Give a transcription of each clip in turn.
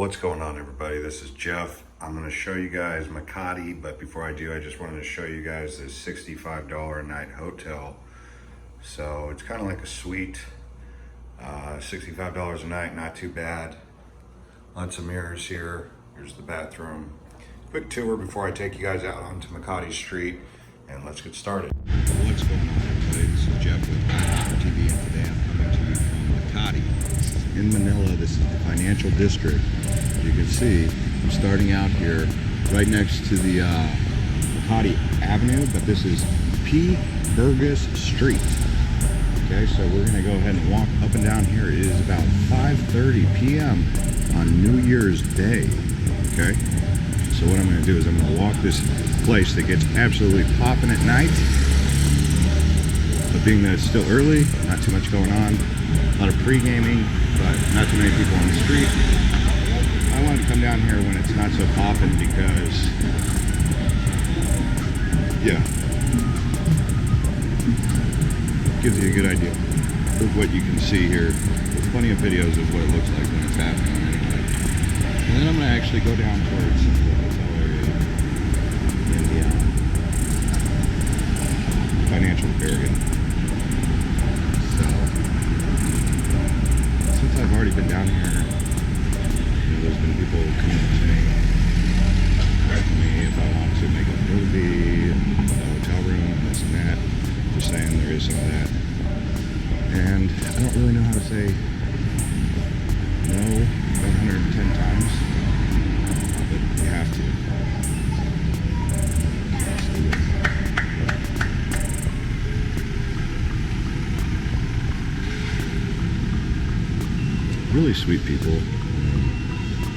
What's going on, everybody? This is Jeff. I'm going to show you guys Makati, but before I do, I just wanted to show you guys this $65 a night hotel. So it's kind of like a suite, $65 a night, not too bad. Lots of mirrors here. Here's the bathroom. Quick tour before I take you guys out onto Makati Street, and let's get started. What's going on, everybody? This is Jeff with TV, and today I'm coming to you from Makati. In Manila. This is the financial district. You can see I'm starting out here right next to the Makati Avenue, but this is Burgos Street. Okay, so we're gonna go ahead and walk up and down here. It is about 5:30 p.m. on New Year's Day. Okay, so what I'm gonna do is I'm gonna walk this place that gets absolutely popping at night. But being that it's still early, not too much going on, a lot of pre-gaming, but not too many people on the street. I wanted to come down here when it's not so popping because, yeah, gives you a good idea of what you can see here. There's plenty of videos of what it looks like when it's happening anyway. And then I'm going to actually go down towards the hotel area in the financial area. I've already been down here. There's been people coming up saying, asking me if I want to make a movie, a hotel room, this and that. Just saying there is some of that. And I don't really know how to say no 110 times, but you have to. Really sweet people.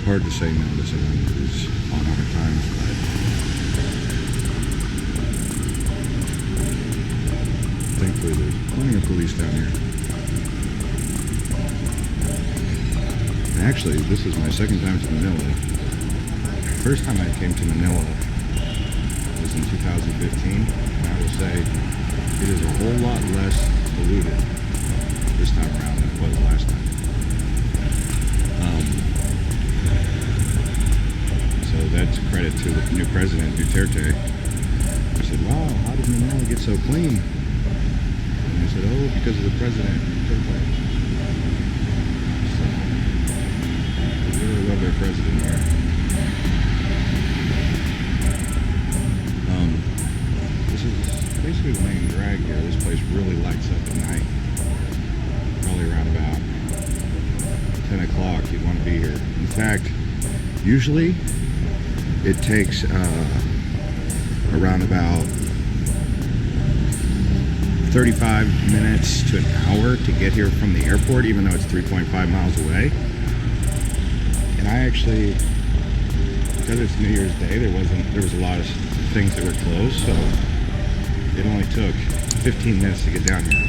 Hard to say no to someone who's on hard times, but thankfully there's plenty of police down here. And actually, this is my second time to Manila. First time I came to Manila was in 2015, and I will say it is a whole lot less polluted this time around than it was last time. So that's a credit to the new president, Duterte. I said, wow, how did Manila get so clean? And I said, oh, because of the president, Duterte. So, I really love their president here. This is basically the main drag here. This place really lights up at night. Probably around about 10 o'clock you'd want to be here. In fact, usually it takes around about 35 minutes to an hour to get here from the airport, even though it's 3.5 miles away. And I actually, because it's New Year's Day, there was a lot of things that were closed, so it only took 15 minutes to get down here.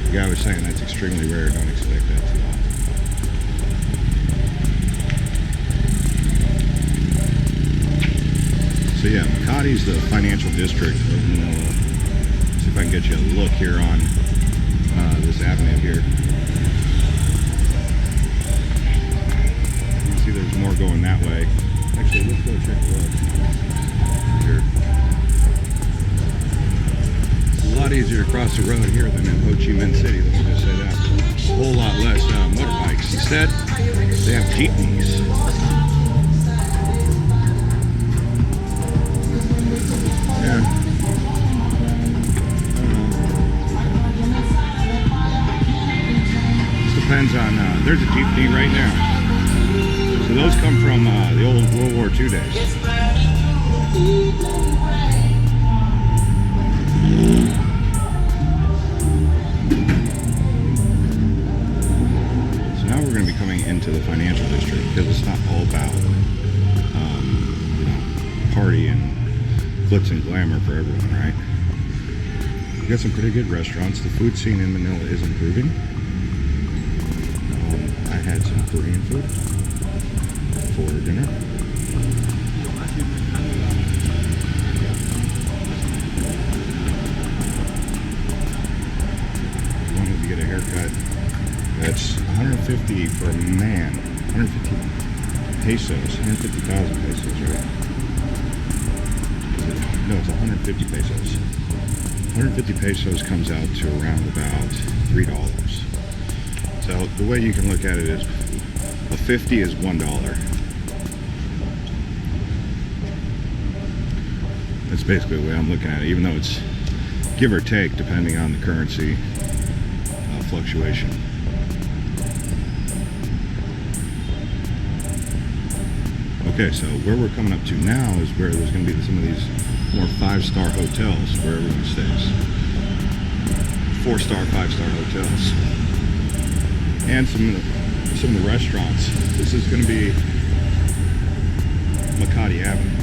The guy was saying that's extremely rare. Don't expect that too often. So yeah, Makati's the financial district of Manila. See if I can get you a look here on this avenue here. You can see there's more going that way. Actually, let's go check it out. Here. It's a lot easier to cross the road here than in Ho Chi Minh City, let me just say that. A whole lot less motorbikes. Instead, they have jeepneys. Yeah. This depends on, there's a jeepney right now. So those come from the old World War II days. So now we're going to be coming into the financial district because it's not all about, party and glitz and glamour for everyone, right? We got some pretty good restaurants. The food scene in Manila is improving. I had some Korean food for dinner. Wanted to get a haircut. That's $150 for a man. $150 pesos, 150,000 pesos, right? No, it's 150 pesos. 150 pesos comes out to around about $3. So the way you can look at it is a 50 is $1. That's basically the way I'm looking at it, even though it's give or take depending on the currency fluctuation. Okay, so where we're coming up to now is where there's going to be some of these more 5-star hotels where everyone stays. 4-star, 5-star hotels. And some of the restaurants. This is going to be Makati Avenue.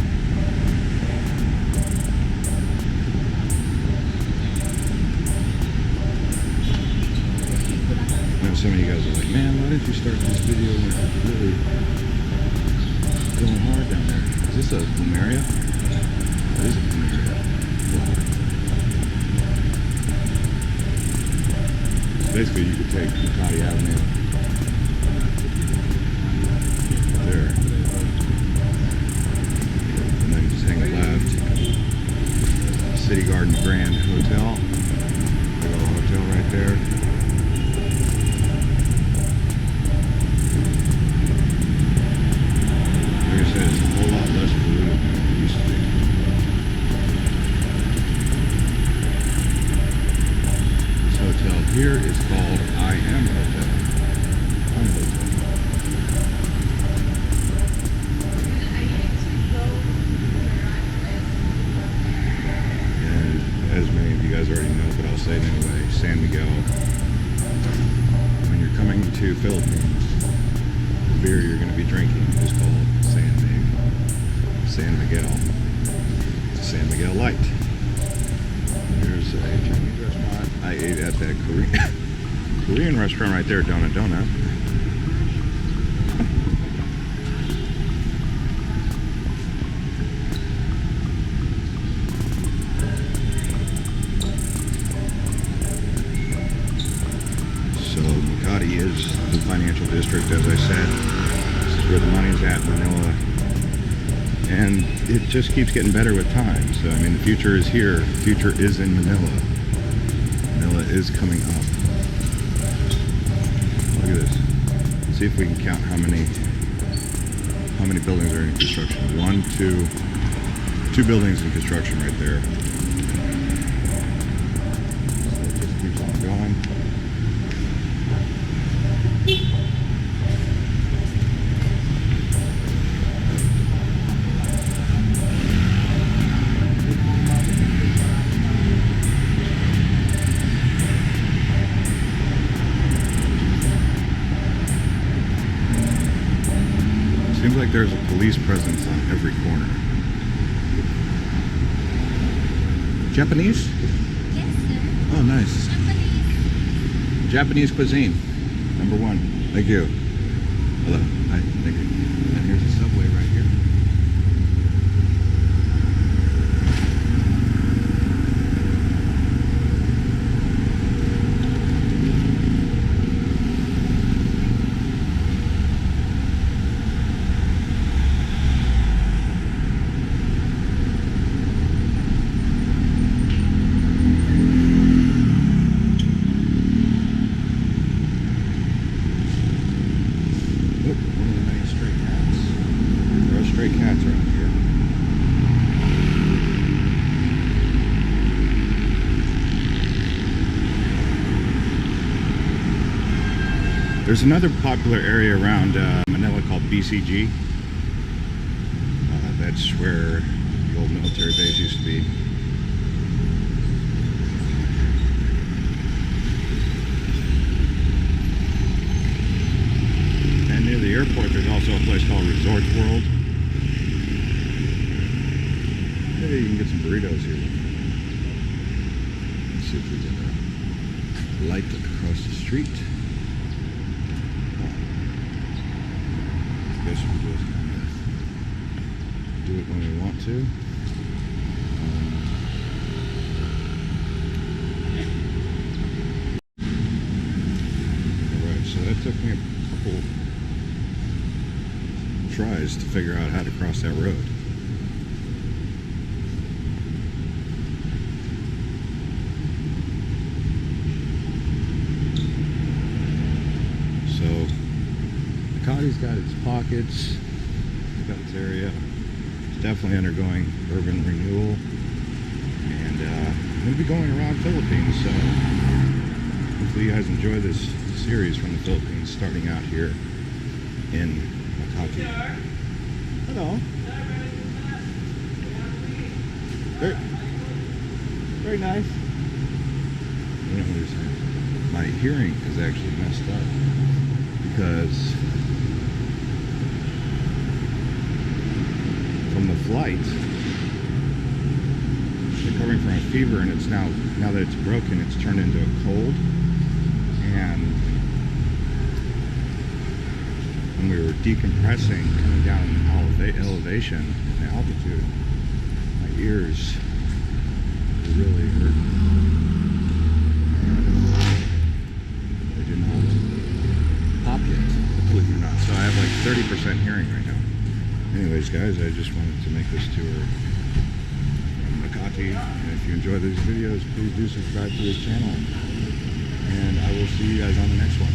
Now some of you guys are like, man, why didn't you start this video when it's really going hard down there? Is this a Plumeria? That is a Plumeria. Wow. So basically, you could take Makati Avenue there, and then just hang left. City Garden Grand Hotel. Big old hotel right there. Like I said, it's a whole lot less polluted than it used to be. This hotel here is called I Am Hotel. I'm Hotel. And as many of you guys already know, but I'll say it anyway, San Miguel. When you're coming to Philippines, the beer you're going to be drinking is called San Miguel. It's a San Miguel Light. There's a Chinese restaurant. I ate at that Korean restaurant right there, Donut Donut. So Makati is the financial district, as I said. This is where the money's at in Manila. And it just keeps getting better with time. So, I mean, the future is here. The future is in Manila. Manila is coming up. Look at this. Let's see if we can count how many buildings are in construction. 1, 2 buildings in construction right there. So it just keeps on going. Seems like there's a police presence on every corner. Japanese? Yes, sir. Oh, nice. Japanese cuisine. Number 1. Thank you. Hello. Hi. Thank you. And here's the subway right here. Cats around here. There's another popular area around Manila called BCG. That's where the old military base used to be. And near the airport, there's also a place called Resort World. Maybe you can get some burritos here. Let's see if we can light across the street. I guess we just kind of do it when we want to. Alright, so that took me a couple tries to figure out how to cross that road. So Makati's got its pockets, it's got its area. It's definitely undergoing urban renewal, and I'm going to be going around Philippines, so hopefully you guys enjoy this series from the Philippines, starting out here in Makati. Hello. Very nice. You know, my hearing is actually messed up because from the flight, recovering from a fever, and it's now that it's broken, it's turned into a cold. And when we were decompressing, coming down in elevation and altitude, my ears were really hurting. They did not pop yet, believe it or not. So I have like 30% hearing right now. Anyways, guys, I just wanted to make this tour from Makati. And if you enjoy these videos, please do subscribe to this channel. And I will see you guys on the next one.